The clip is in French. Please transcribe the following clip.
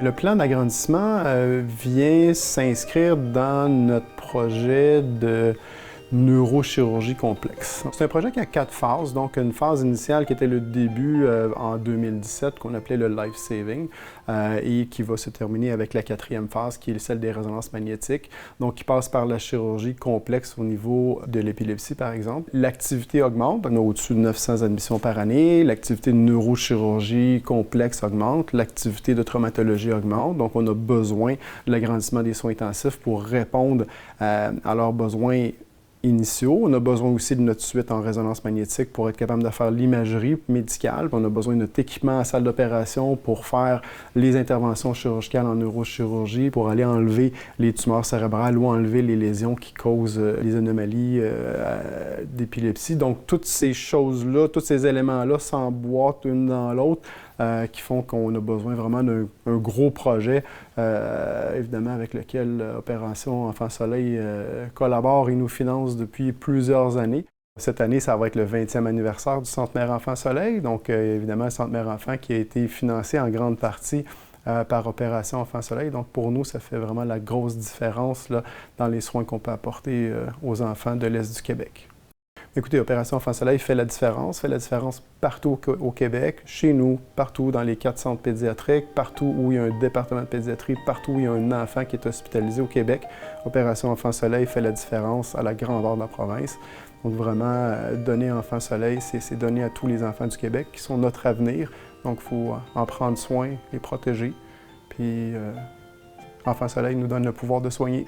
Le plan d'agrandissement vient s'inscrire dans notre projet de neurochirurgie complexe. C'est un projet qui a 4 phases, donc une phase initiale qui était le début en 2017 qu'on appelait le life saving et qui va se terminer avec la 4e phase qui est celle des résonances magnétiques, donc qui passe par la chirurgie complexe au niveau de l'épilepsie par exemple. L'activité augmente, on a au-dessus de 900 admissions par année, l'activité de neurochirurgie complexe augmente, l'activité de traumatologie augmente, donc on a besoin de l'agrandissement des soins intensifs pour répondre à leurs besoins initiaux. On a besoin aussi de notre suite en résonance magnétique pour être capable de faire l'imagerie médicale. On a besoin de notre équipement à salle d'opération pour faire les interventions chirurgicales en neurochirurgie, pour aller enlever les tumeurs cérébrales ou enlever les lésions qui causent les anomalies d'épilepsie. Donc, toutes ces choses-là, tous ces éléments-là s'emboîtent une dans l'autre. Qui font qu'on a besoin vraiment d'un gros projet, évidemment, avec lequel Opération Enfant Soleil collabore et nous finance depuis plusieurs années. Cette année, ça va être le 20e anniversaire du Centre Mère Enfant Soleil, donc évidemment, le Centre Mère Enfant qui a été financé en grande partie par Opération Enfant Soleil. Donc pour nous, ça fait vraiment la grosse différence là, dans les soins qu'on peut apporter aux enfants de l'Est du Québec. Écoutez, Opération Enfant Soleil fait la différence partout au Québec, chez nous, partout dans les 4 centres pédiatriques, partout où il y a un département de pédiatrie, partout où il y a un enfant qui est hospitalisé au Québec. Opération Enfant Soleil fait la différence à la grandeur de la province. Donc vraiment, donner Enfant Soleil, c'est donner à tous les enfants du Québec qui sont notre avenir. Donc il faut en prendre soin, les protéger. Puis Enfant Soleil nous donne le pouvoir de soigner.